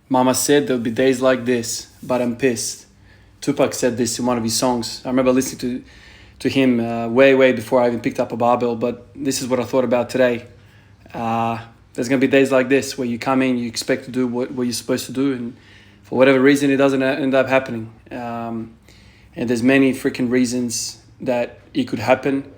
Mama said there'll be days like this, but I'm pissed. Tupac said this in one of his songs. I remember listening to him way before I even picked up a barbell, but this is what I thought about today. There's going to be days like this where you come in, you expect to do what you're supposed to do, and for whatever reason, it doesn't end up happening. And there's many freaking reasons that it could happen.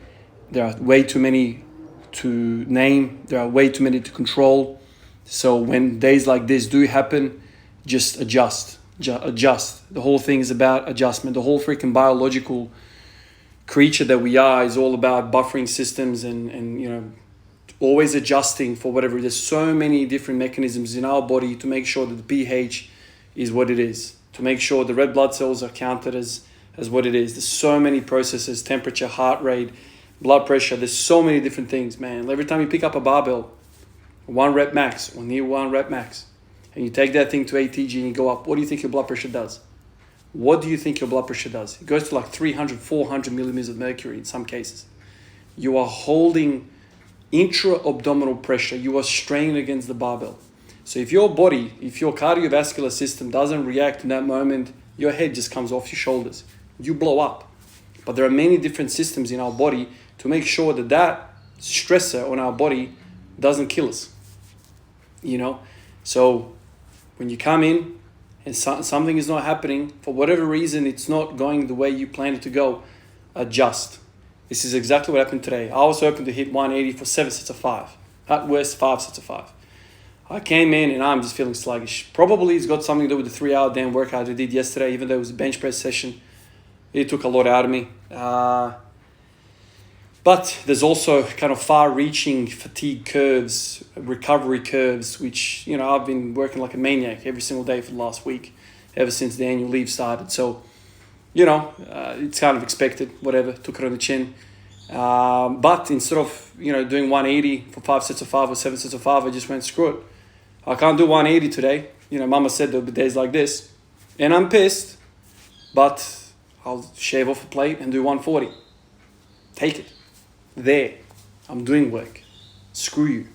There are way too many to name. There are way too many to control. So when days like this do happen, just adjust. Adjust. The whole thing is about adjustment. The whole freaking biological creature that we are is all about buffering systems and always adjusting for whatever. There's so many different mechanisms in our body to make sure that the pH is what it is, to make sure the red blood cells are counted as what it is. There's so many processes: temperature, heart rate, blood pressure. There's so many different things, man. Every time you pick up a barbell, 1 rep max or near 1 rep max, and you take that thing to ATG and you go up, what do you think your blood pressure does? What do you think your blood pressure does? It goes to like 300, 400 millimeters of mercury in some cases. You are holding intra-abdominal pressure. You are straining against the barbell. So if your body, if your cardiovascular system doesn't react in that moment, your head just comes off your shoulders. You blow up. But there are many different systems in our body to make sure that that stressor on our body doesn't kill us. So when you come in and something is not happening, for whatever reason, it's not going the way you planned it to go, adjust. This is exactly what happened today. I was hoping to hit 180 for 7 sets of 5. At worst, 5 sets of 5. I came in and I'm just feeling sluggish. Probably it's got something to do with the 3-hour damn workout I did yesterday, even though it was a bench press session. It took a lot out of me. But there's also kind of far-reaching fatigue curves, recovery curves, which, I've been working like a maniac every single day for the last week, ever since the annual leave started. So, it's kind of expected, whatever, took it on the chin. But instead of, doing 180 for 5 sets of 5 or 7 sets of 5, I just went, screw it. I can't do 180 today. Mama said there'll be days like this. And I'm pissed, but I'll shave off a plate and do 140. Take it. There. I'm doing work. Screw you.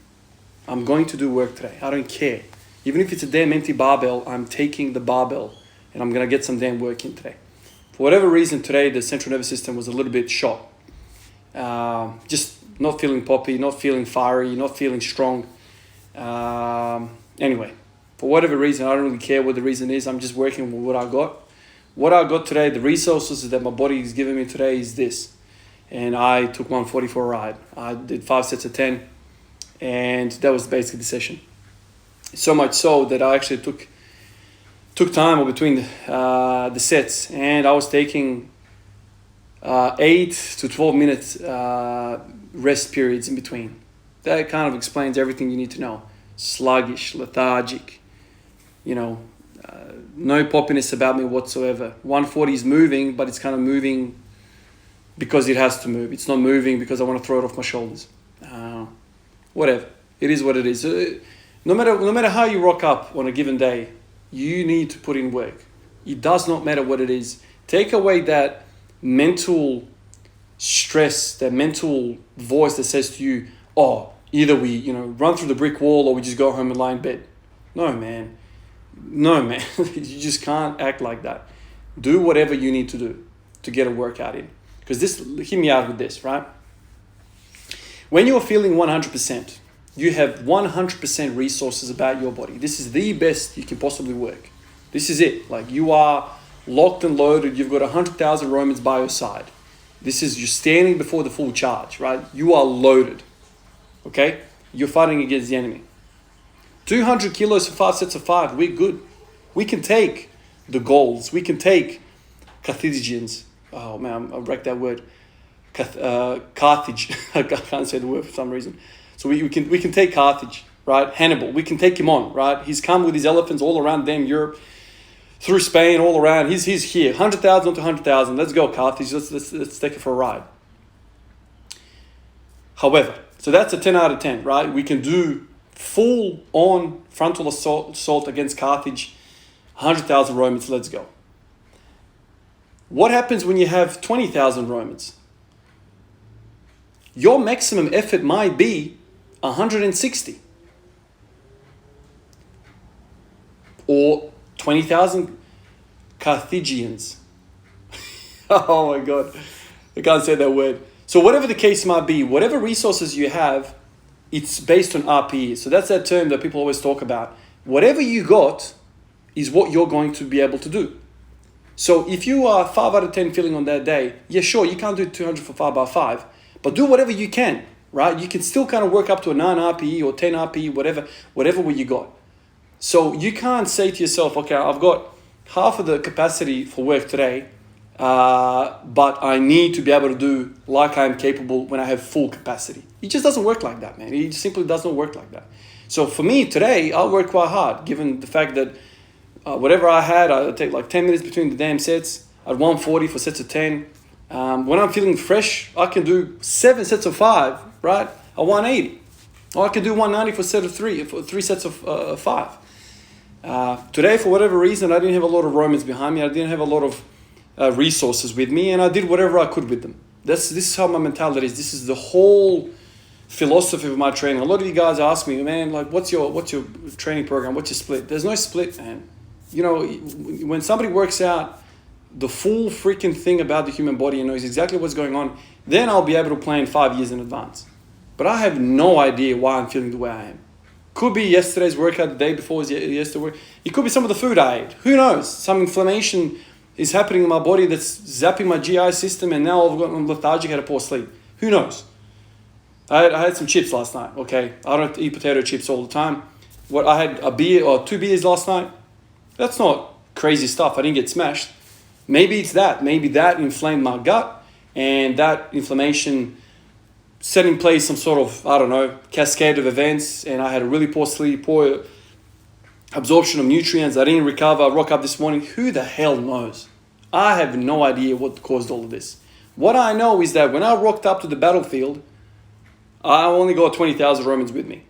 I'm going to do work today. I don't care. Even if it's a damn empty barbell, I'm taking the barbell and I'm going to get some damn work in today. For whatever reason today, the central nervous system was a little bit shot. Just not feeling poppy, not feeling fiery, not feeling strong. Anyway, for whatever reason, I don't really care what the reason is. I'm just working with what I got. What I got today, the resources that my body is giving me today is this. And I took 140 for a ride. I did 5 sets of 10. And that was basically the session. So much so that I actually took time between the sets. And I was taking 8 to 12 minutes rest periods in between. That kind of explains everything you need to know. Sluggish, lethargic, no poppiness about me whatsoever. 140 is moving, but it's kind of moving because it has to move. It's not moving because I want to throw it off my shoulders. Whatever. It is what it is. No matter how you rock up on a given day, you need to put in work. It does not matter what it is. Take away that mental stress, that mental voice that says to you, either we, run through the brick wall or we just go home and lie in bed. No, man. You just can't act like that. Do whatever you need to do to get a workout in. Because hear me out with this, right? When you're feeling 100%, you have 100% resources about your body. This is the best you can possibly work. This is it. Like, you are locked and loaded. You've got 100,000 Romans by your side. You're standing before the full charge, right? You are loaded. Okay? You're fighting against the enemy. 200 kilos for 5 sets of 5. We're good. We can take the Gauls. We can take Carthaginians. Oh man, I wrecked that word. Carthage. I can't say the word for some reason. So we can take Carthage, right? Hannibal. We can take him on, right? He's come with his elephants all around damn Europe, through Spain, all around. He's here. 100,000 to 100,000. Let's go, Carthage. Let's take it for a ride. However, so that's a 10 out of 10, right? We can do full-on frontal assault against Carthage, 100,000 Romans, let's go. What happens when you have 20,000 Romans? Your maximum effort might be 160. or 20,000 Carthaginians. Oh my God, I can't say that word. So whatever the case might be, whatever resources you have, it's based on RPE. So that's that term that people always talk about. Whatever you got is what you're going to be able to do. So if you are 5 out of 10 feeling on that day, yeah, sure, you can't do 200 for 5 by 5, but do whatever you can, right? You can still kind of work up to a 9 RPE or 10 RPE, whatever what you got. So you can't say to yourself, okay, I've got half of the capacity for work today, but I need to be able to do like I'm capable when I have full capacity. It just doesn't work like that, man. It simply doesn't work like that. So for me today, I'll work quite hard, given the fact that whatever I had, I'd take like 10 minutes between the damn sets. I'd 140 for sets of 10. When I'm feeling fresh, I can do 7 sets of 5, right? A 180. Or I can do 190 for set of 3, for 3 sets of 5. Today, for whatever reason, I didn't have a lot of Romans behind me. I didn't have a lot of resources with me, and I did whatever I could with them. This is how my mentality is. This is the whole philosophy of my training. A lot of you guys ask me, man, like, what's your training program? What's your split? There's no split, man. You know, when somebody works out the full freaking thing about the human body and knows exactly what's going on, then I'll be able to plan 5 years in advance. But I have no idea why I'm feeling the way I am. Could be yesterday's workout, the day before was yesterday. It could be some of the food I ate. Who knows? Some inflammation is happening in my body that's zapping my GI system, and now I'm lethargic, had a poor sleep. Who knows? I had some chips last night, okay? I don't eat potato chips all the time. I had a beer or 2 beers last night. That's not crazy stuff. I didn't get smashed. Maybe it's that. Maybe that inflamed my gut, and that inflammation set in place some sort of, I don't know, cascade of events, and I had a really poor sleep, poor absorption of nutrients. I didn't recover. I woke up this morning. Who the hell knows? I have no idea what caused all of this. What I know is that when I rocked up to the battlefield, I only got 20,000 Romans with me.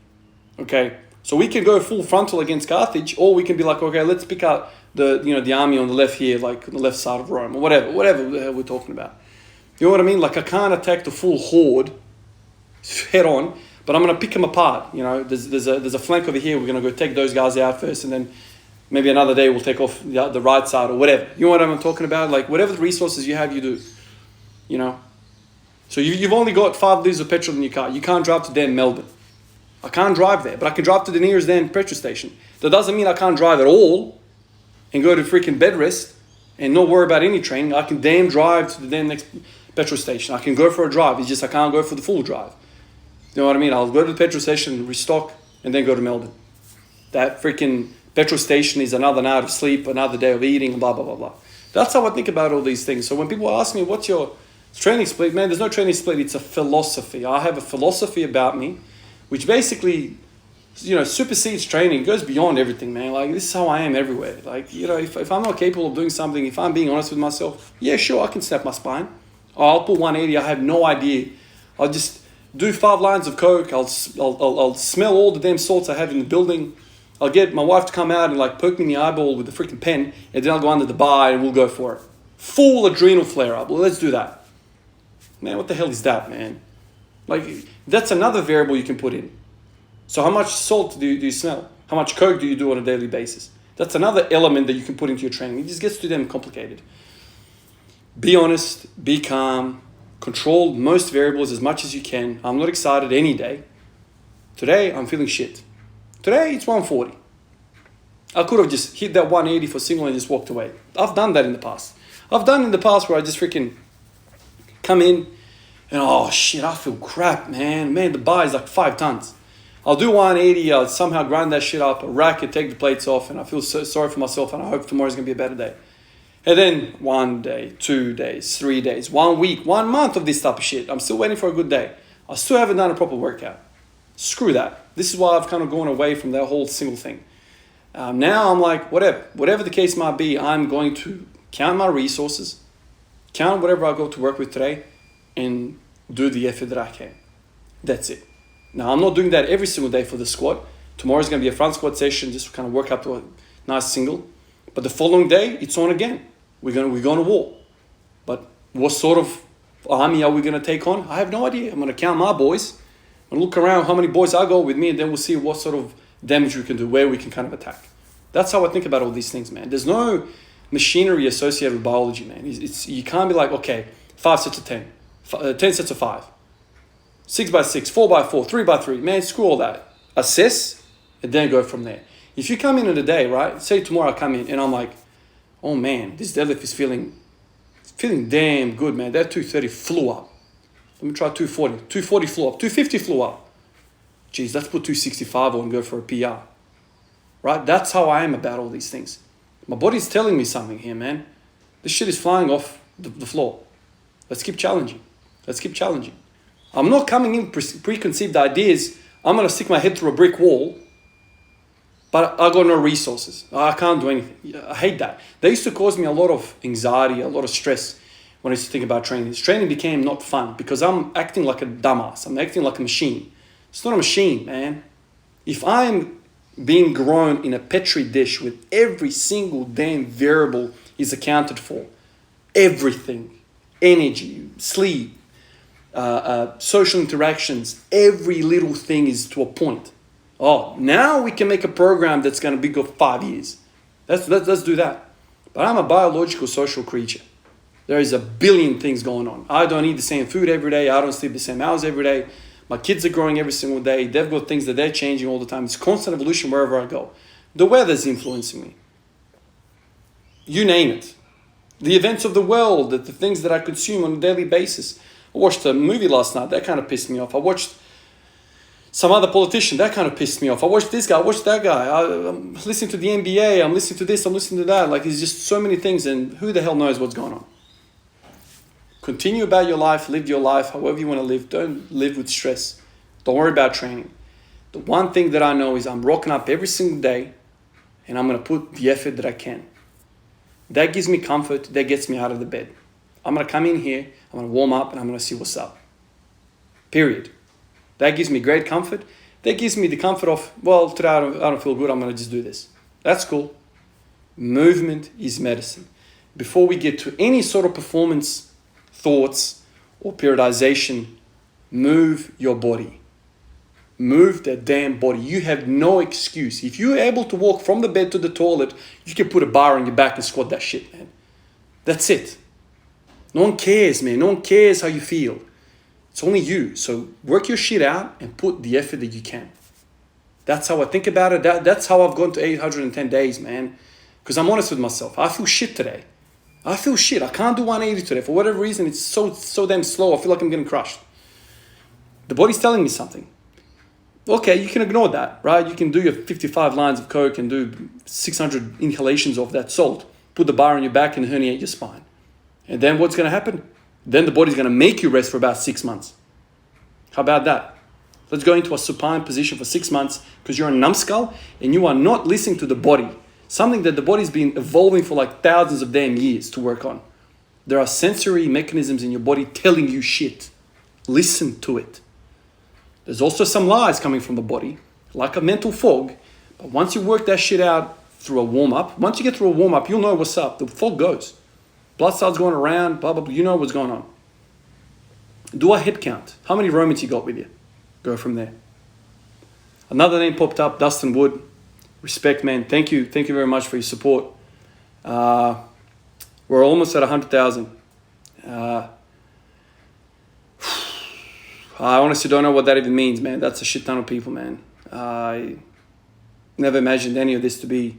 Okay? So we can go full frontal against Carthage, or we can be like, okay, let's pick out the army on the left here, like on the left side of Rome, or whatever the hell we're talking about. You know what I mean? Like, I can't attack the full horde head on, but I'm going to pick them apart. You know, there's a flank over here. We're going to go take those guys out first, and then maybe another day we'll take off the right side or whatever. You know what I'm talking about? Like, whatever the resources you have, you do. You know? So you've only got 5 liters of petrol in your car. You can't drive to damn Melbourne. I can't drive there, but I can drive to the nearest damn petrol station. That doesn't mean I can't drive at all and go to freaking bed rest and not worry about any training. I can damn drive to the damn next petrol station. I can go for a drive. It's just I can't go for the full drive. You know what I mean? I'll go to the petrol station, restock, and then go to Melbourne. That freaking petrol station is another night of sleep, another day of eating, blah, blah, blah, blah. That's how I think about all these things. So when people ask me, what's your training split? Man, there's no training split. It's a philosophy. I have a philosophy about me, which basically, you know, supersedes training. It goes beyond everything, man. Like, this is how I am everywhere. Like, you know, if I'm not capable of doing something, if I'm being honest with myself, yeah, sure, I can snap my spine. I'll put 180. I have no idea. I'll just do 5 lines of coke. I'll smell all the damn salts I have in the building. I'll get my wife to come out and like poke me in the eyeball with a freaking pen, and then I'll go under the bar and we'll go for it. Full adrenal flare up. Well, let's do that. Man, what the hell is that, man? Like, that's another variable you can put in. So how much salt do you smell? How much coke do you do on a daily basis? That's another element that you can put into your training. It just gets too damn complicated. Be honest, be calm, control most variables as much as you can. I'm not excited any day. Today, I'm feeling shit. Today, it's 140. I could have just hit that 180 for single and just walked away. I've done that in the past. I've done in the past where I just freaking come in and, oh shit, I feel crap, man. Man, the bar is like 5 tons. I'll do 180, I'll somehow grind that shit up, rack it, take the plates off, and I feel so sorry for myself, and I hope tomorrow's going to be a better day. And then 1 day, 2 days, 3 days, 1 week, 1 month of this type of shit. I'm still waiting for a good day. I still haven't done a proper workout. Screw that. This is why I've kind of gone away from that whole single thing. Now I'm like, whatever the case might be, I'm going to count my resources, count whatever I go to work with today, and do the effort that I can. That's it. Now, I'm not doing that every single day for the squat. Tomorrow's going to be a front squat session, just to kind of work up to a nice single. But the following day, it's on again. We're going to war. But what sort of army are we going to take on? I have no idea. I'm going to count my boys. I'm going to look around how many boys I go with me, and then we'll see what sort of damage we can do, where we can kind of attack. That's how I think about all these things, man. There's no machinery associated with biology, man. You can't be like, okay, 5 sets of 10, 10 sets of 5, 6 by 6, 4 by 4, 3 by 3. Man, screw all that. Assess and then go from there. If you come in a day, right? Say tomorrow I come in and I'm like, oh man, this deadlift is feeling damn good, man. That 230 flew up. Let me try 240. 240 flew up. 250 flew up. Geez, let's put 265 on and go for a PR. Right? That's how I am about all these things. My body's telling me something here, man. This shit is flying off the floor. Let's keep challenging. Let's keep challenging. I'm not coming in preconceived ideas. I'm going to stick my head through a brick wall, but I got no resources. I can't do anything. I hate that. That used to cause me a lot of anxiety, a lot of stress when I used to think about training. This training became not fun because I'm acting like a dumbass. I'm acting like a machine. It's not a machine, man. If I'm being grown in a petri dish with every single damn variable is accounted for, everything, energy, sleep, social interactions, every little thing is to a point. Oh, now we can make a program that's going to be good 5 years. Let's do that. But I'm a biological social creature. There is a billion things going on. I don't eat the same food every day. I don't sleep the same hours every day. My kids are growing every single day. They've got things that they're changing all the time. It's constant evolution wherever I go. The weather's influencing me. You name it. The events of the world, the things that I consume on a daily basis. I watched a movie last night. That kind of pissed me off. I watched some other politician. That kind of pissed me off. I watched this guy. I watched that guy. I'm listening to the NBA. I'm listening to this. I'm listening to that. Like, there's just so many things. And who the hell knows what's going on? Continue about your life, live your life however you want to live. Don't live with stress. Don't worry about training. The one thing that I know is I'm rocking up every single day and I'm going to put the effort that I can. That gives me comfort. That gets me out of the bed. I'm going to come in here, I'm going to warm up and I'm going to see what's up. Period. That gives me great comfort. That gives me the comfort of, well, today I don't feel good. I'm going to just do this. That's cool. Movement is medicine. Before we get to any sort of performance thoughts or periodization, move your body. Move that damn body. You have no excuse. If you're able to walk from the bed to the toilet, you can put a bar on your back and squat that shit, man. That's it. No one cares, man. No one cares how you feel. It's only you. So work your shit out and put the effort that you can. That's how I think about it. That's how I've gone to 810 days, man. Because I'm honest with myself. I feel shit today. I feel shit. I can't do 180 today. For whatever reason, it's so damn slow. I feel like I'm getting crushed. The body's telling me something. Okay, you can ignore that, right? You can do your 55 lines of coke and do 600 inhalations of that salt. Put the bar on your back and herniate your spine. And then what's going to happen? Then the body's going to make you rest for about 6 months. How about that? Let's go into a supine position for 6 months because you're a numbskull and you are not listening to the body. Something that the body's been evolving for like thousands of damn years to work on. There are sensory mechanisms in your body telling you shit. Listen to it. There's also some lies coming from the body, like a mental fog. But once you work that shit out through a warm-up, once you get through a warm-up, you'll know what's up. The fog goes. Blood cells going around, blah, blah, blah. You know what's going on. Do a head count. How many Romans you got with you? Go from there. Another name popped up, Dustin Wood. Respect, man. Thank you. Thank you very much for your support. We're almost at 100,000. I honestly don't know what that even means, man. That's a shit ton of people, man. I never imagined any of this to be.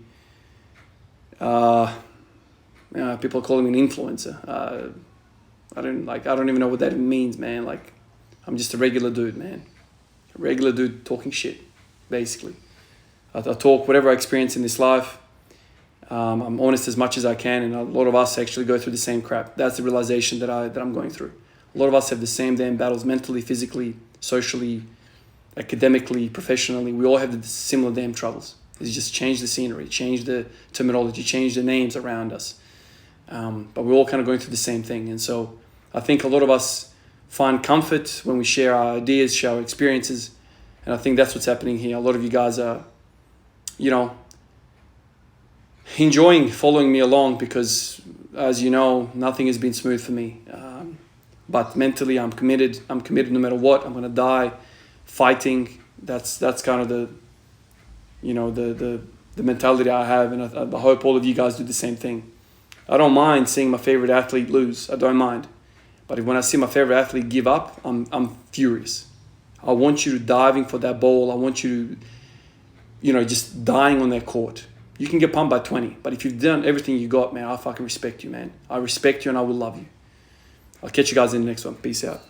People are calling me an influencer. I don't even know what that even means, man. Like, I'm just a regular dude, man. A regular dude talking shit, basically. I talk whatever I experience in this life. I'm honest as much as I can, and a lot of us actually go through the same crap. That's the realization that I'm going through. A lot of us have the same damn battles mentally, physically, socially, academically, professionally. We all have the similar damn troubles. It's just change the scenery, change the terminology, change the names around us. But we're all kind of going through the same thing. And so I think a lot of us find comfort when we share our ideas, share our experiences. And I think that's what's happening here. A lot of you guys are, enjoying following me along because, as you know, nothing has been smooth for me. But mentally, I'm committed. I'm committed no matter what. I'm going to die fighting. That's kind of the the mentality I have, and I hope all of you guys do the same thing. I don't mind seeing my favorite athlete lose. I don't mind. But when I see my favorite athlete give up, I'm furious. I want you diving for that ball. I want you, just dying on that court. You can get pumped by 20, but if you've done everything you got, man, I fucking respect you, man. I respect you and I will love you. I'll catch you guys in the next one. Peace out.